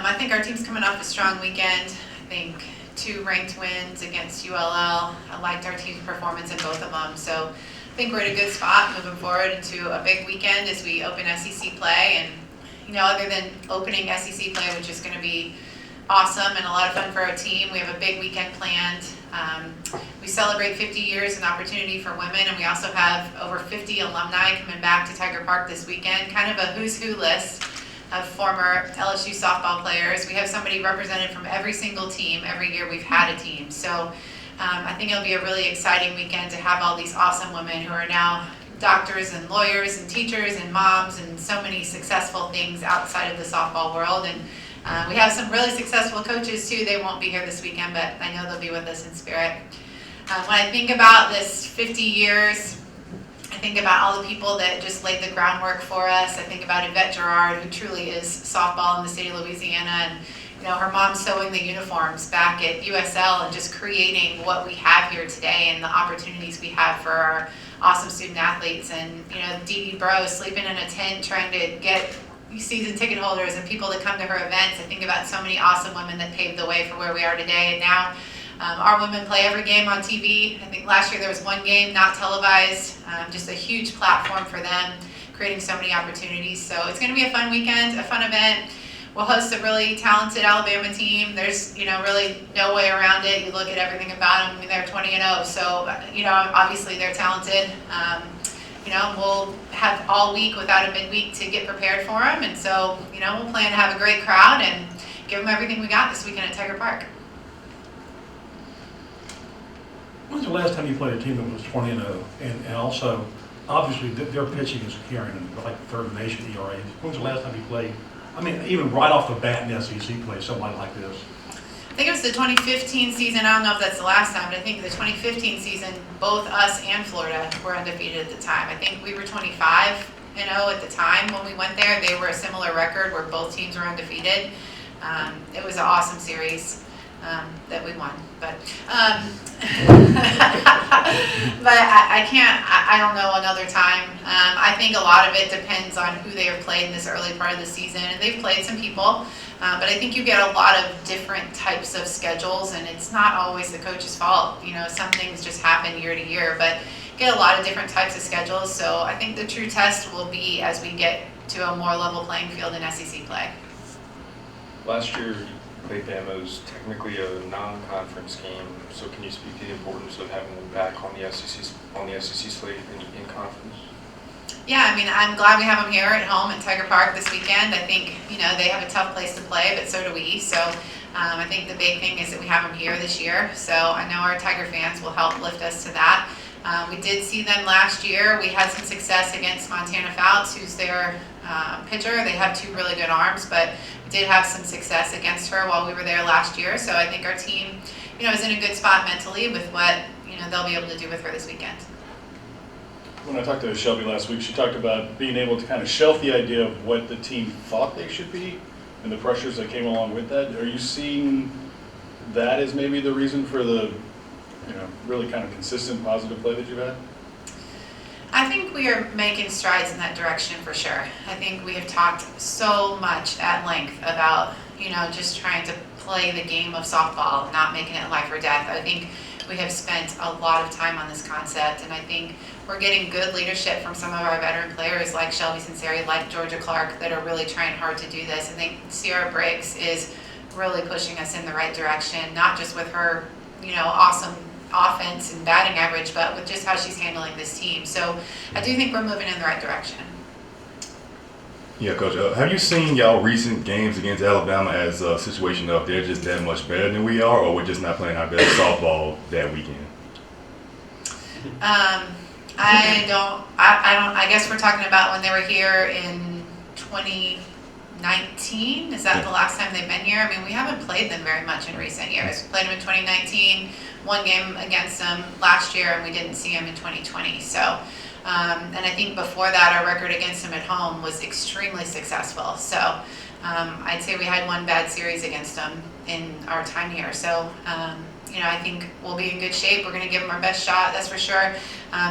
I think our team's coming off a strong weekend. I think 2 ranked wins against ULL. I liked our team's performance in both of them. So I think we're in a good spot moving forward into a big weekend as we open SEC play. And, other than opening SEC play, which is going to be awesome and a lot of fun for our team, we have a big weekend planned. We celebrate 50 years and opportunity for women, and we also have over 50 alumni coming back to Tiger Park this weekend, kind of a who's who list of former LSU softball players. We have somebody represented from every single team. Every year we've had a team. So I think it'll be a really exciting weekend to have all these awesome women who are now doctors and lawyers and teachers and moms and so many successful things outside of the softball world. And we have some really successful coaches too. They won't be here this weekend, but I know they'll be with us in spirit. When I think about this 50 years, I think about all the people that just laid the groundwork for us. I think about Yvette Gerard, who truly is softball in the state of Louisiana, and her mom sewing the uniforms back at USL and just creating what we have here today and the opportunities we have for our awesome student athletes. And Dee Dee Bro sleeping in a tent trying to get season ticket holders and people to come to her events. I think about so many awesome women that paved the way for where we are today. And now our women play every game on TV. I think last year there was 1 game not televised, just a huge platform for them, creating so many opportunities. So it's going to be a fun weekend, a fun event. We'll host a really talented Alabama team. There's, really no way around it. You look at everything about them. I mean, they're 20-0, so, obviously they're talented. We'll have all week without a midweek to get prepared for them, and so, we'll plan to have a great crowd and give them everything we got this weekend at Tiger Park. When's the last time you played a team that was 20-0? And also, obviously, their pitching is carrying like third nation ERA. When's the last time you played? I mean, even right off the bat in SEC play, somebody like this. I think it was the 2015 season. I don't know if that's the last time, but I think the 2015 season, both us and Florida were undefeated at the time. I think we were 25-0 at the time when we went there. They were a similar record where both teams were undefeated. It was an awesome series that we won, but I don't know another time. I think a lot of it depends on who they have played in this early part of the season, and they've played some people, but I think you get a lot of different types of schedules, and it's not always the coach's fault. Some things just happen year to year, but you get a lot of different types of schedules. So I think the true test will be as we get to a more level playing field in SEC play. Last year, Clay Bama was technically a non-conference game, so can you speak to the importance of having them back on the SEC slate in conference? Yeah, I mean, I'm glad we have them here at home at Tiger Park this weekend. I think, they have a tough place to play, but so do we. So I think the big thing is that we have them here this year. So I know our Tiger fans will help lift us to that. We did see them last year. We had some success against Montana Fouts, who's their pitcher. They have 2 really good arms, but we did have some success against her while we were there last year. So I think our team, is in a good spot mentally with what, they'll be able to do with her this weekend. When I talked to Shelby last week, she talked about being able to kind of shelf the idea of what the team thought they should be and the pressures that came along with that. Are you seeing that as maybe the reason for the, really kind of consistent positive play that you've had? I think we are making strides in that direction for sure. I think we have talked so much at length about, just trying to play the game of softball, not making it life or death. I think we have spent a lot of time on this concept, and I think we're getting good leadership from some of our veteran players like Shelby Sinceri, like Georgia Clark, that are really trying hard to do this. I think Sierra Briggs is really pushing us in the right direction, not just with her, awesome offense and batting average, but with just how she's handling this team. So I do think we're moving in the right direction. Yeah, Coach, have you seen y'all recent games against Alabama as a situation of they're just that much better than we are, or we're just not playing our best softball that weekend? I guess we're talking about when they were here in 2019. Is that the last time they've been here? I mean, we haven't played them very much in recent years. We played them in 2019, 1 game against them last year, and we didn't see them in 2020. So, and I think before that, our record against them at home was extremely successful. So I'd say we had 1 bad series against them in our time here. So I think we'll be in good shape. We're going to give them our best shot, that's for sure.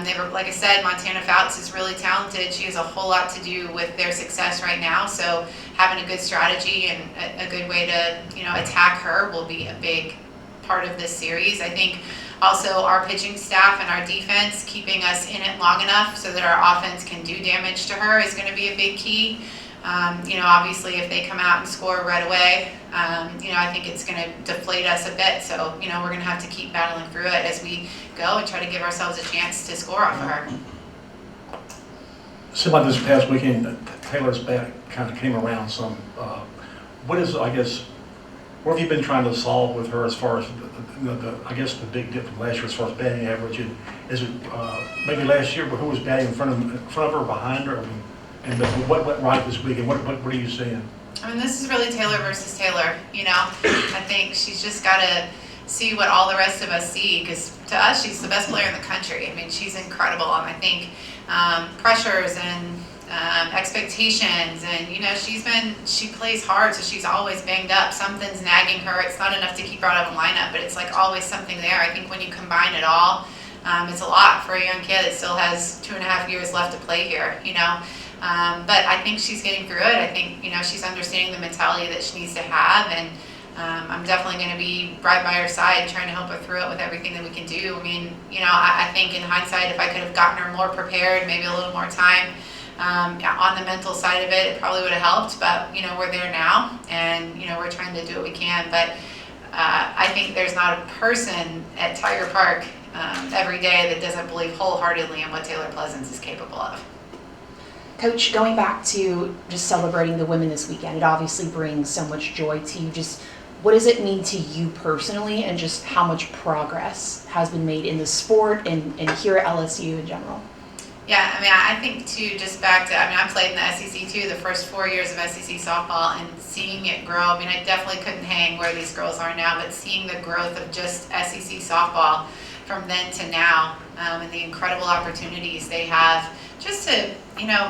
They were, like I said, Montana Fouts is really talented. She has a whole lot to do with their success right now. So having a good strategy and a good way to, attack her will be a big part of this series. I think also our pitching staff and our defense keeping us in it long enough so that our offense can do damage to her is going to be a big key. Obviously if they come out and score right away, I think it's going to deflate us a bit. So, we're going to have to keep battling through it as we go and try to give ourselves a chance to score off of her. Seemed like this past weekend, Taylor's bat kind of came around some. What have you been trying to solve with her as far as the big dip from last year as far as batting average? And is it maybe last year, who was batting in front of her, behind her? And what went right this week, and what are you seeing? This is really Taylor versus Taylor. I think she's just got to see what all the rest of us see, because to us, she's the best player in the country. She's incredible, and I think pressures and expectations, and she plays hard, so she's always banged up. Something's nagging her. It's not enough to keep her out of a lineup, but it's like always something there. I think when you combine it all, it's a lot for a young kid that still has 2.5 years left to play here. But I think she's getting through it. I think, she's understanding the mentality that she needs to have, and I'm definitely going to be right by her side trying to help her through it with everything that we can do. I think in hindsight, if I could have gotten her more prepared, maybe a little more time on the mental side of it, it probably would have helped, but, we're there now, and, we're trying to do what we can. But I think there's not a person at Tiger Park every day that doesn't believe wholeheartedly in what Taylor Pleasance is capable of. Coach, going back to just celebrating the women this weekend, it obviously brings so much joy to you. Just what does it mean to you personally, and just how much progress has been made in the sport and here at LSU in general? Yeah, I think too, just back to, I played in the SEC too, the first 4 years of SEC softball, and seeing it grow. I definitely couldn't hang where these girls are now, but seeing the growth of just SEC softball from then to now, and the incredible opportunities they have just to,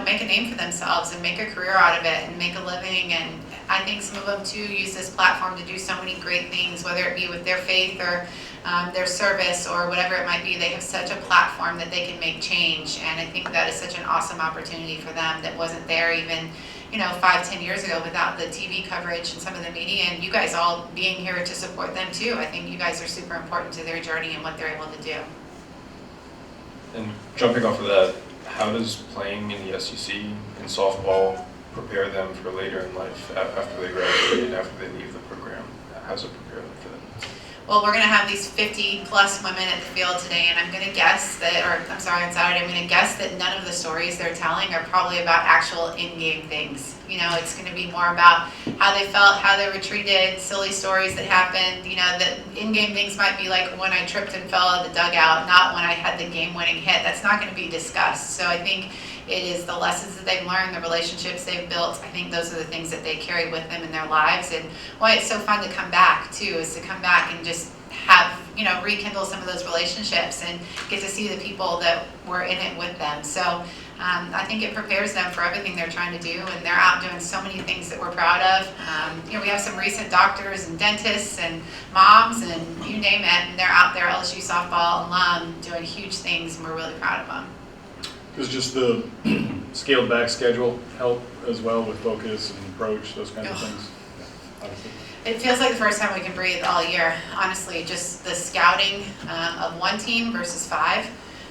make a name for themselves and make a career out of it and make a living. And I think some of them too use this platform to do so many great things, whether it be with their faith or their service or whatever it might be. They have such a platform that they can make change, and I think that is such an awesome opportunity for them that wasn't there even 5-10 years ago without the TV coverage and some of the media, and you guys all being here to support them too. I think you guys are super important to their journey and what they're able to do. And jumping off of that, how does playing in the SEC in softball prepare them for later in life after they graduate, after they leave the program? How does it prepare them for that? Well, we're going to have these 50 plus women at the field today, and I'm going to guess that, on Saturday, I'm going to guess that none of the stories they're telling are probably about actual in-game things. It's going to be more about how they felt, how they were treated, silly stories that happened. The in-game things might be like when I tripped and fell out of the dugout, not when I had the game-winning hit. That's not going to be discussed. So I think it is the lessons that they've learned, the relationships they've built. I think those are the things that they carry with them in their lives. And why it's so fun to come back, too, is to come back and just have, rekindle some of those relationships and get to see the people that were in it with them. So I think it prepares them for everything they're trying to do, and they're out doing so many things that we're proud of. We have some recent doctors and dentists and moms and you name it, and they're out there, LSU softball alum, doing huge things, and we're really proud of them. Does just the scaled back schedule help as well with focus and approach, those kinds of things? Obviously. It feels like the first time we can breathe all year, honestly. Just the scouting of one team versus 5.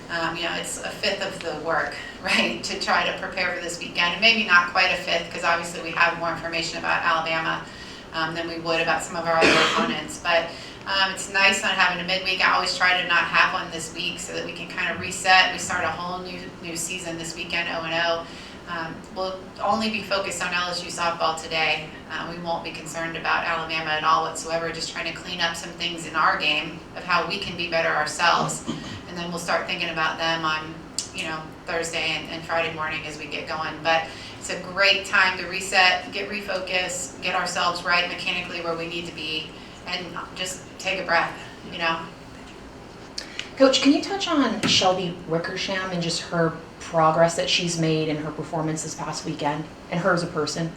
It's a fifth of the work, right, to try to prepare for this weekend. And maybe not quite a fifth, because obviously we have more information about Alabama than we would about some of our other opponents. But it's nice not having a midweek. I always try to not have one this week so that we can kind of reset. We start a whole new season this weekend, 0-0. We'll only be focused on LSU softball today. We won't be concerned about Alabama at all whatsoever, just trying to clean up some things in our game of how we can be better ourselves. And then we'll start thinking about them on, Thursday and Friday morning as we get going. But it's a great time to reset, get refocused, get ourselves right mechanically where we need to be, and just take a breath, Coach, can you touch on Shelby Wickersham and just her progress that she's made in her performance this past weekend, and her as a person?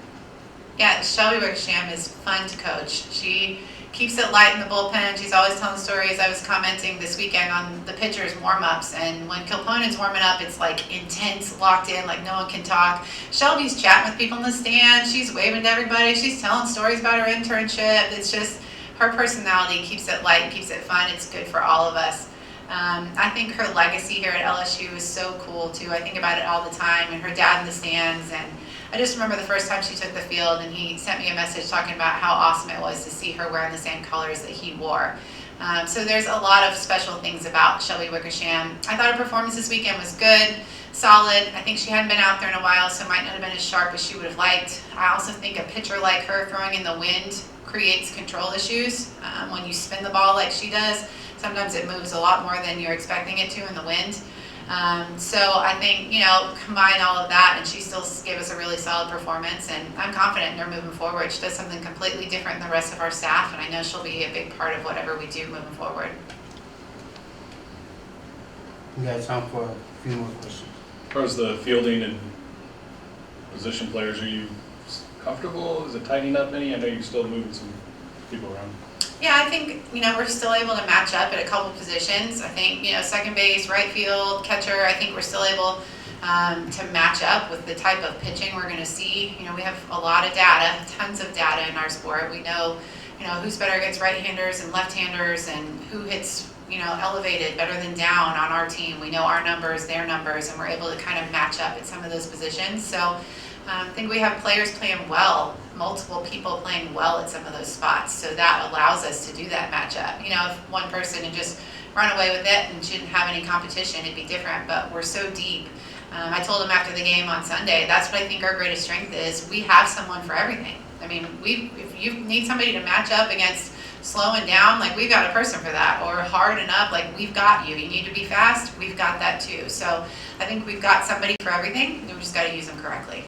Yeah, Shelby Wickersham is fun to coach. She keeps it light in the bullpen. She's always telling stories. I was commenting this weekend on the pitchers' warm-ups, and when Kilponen's warming up, it's like intense, locked in, like no one can talk. Shelby's chatting with people in the stands. She's waving to everybody. She's telling stories about her internship. It's just her personality keeps it light and keeps it fun. It's good for all of us. I think her legacy here at LSU is so cool too. I think about it all the time, and her dad in the stands, and I just remember the first time she took the field and he sent me a message talking about how awesome it was to see her wearing the same colors that he wore. So there's a lot of special things about Shelby Wickersham. I thought her performance this weekend was good, solid. I think she hadn't been out there in a while, so might not have been as sharp as she would have liked. I also think a pitcher like her throwing in the wind creates control issues. When you spin the ball like she does, sometimes it moves a lot more than you're expecting it to in the wind. So I think, combine all of that, and she still gave us a really solid performance, and I'm confident in her moving forward. She does something completely different than the rest of our staff, and I know she'll be a big part of whatever we do moving forward. We got time for a few more questions. As far as the fielding and position players, are you comfortable? Is it tightening up any? I know you're still moving some people around. Yeah, I think, we're still able to match up at a couple positions. I think, second base, right field, catcher, I think we're still able to match up with the type of pitching we're going to see. We have a lot of data, tons of data in our sport. We know, who's better against right-handers and left-handers, and who hits, elevated better than down on our team. We know our numbers, their numbers, and we're able to kind of match up at some of those positions. So I think we have players playing well, multiple people playing well at some of those spots. So that allows us to do that matchup. If one person had just run away with it and didn't have any competition, it'd be different. But we're so deep. I told him after the game on Sunday, that's what I think our greatest strength is. We have someone for everything. I mean, if you need somebody to match up against slowing down, like we've got a person for that, or harden up, like we've got you. You need to be fast, we've got that too. So I think we've got somebody for everything. We've just got to use them correctly.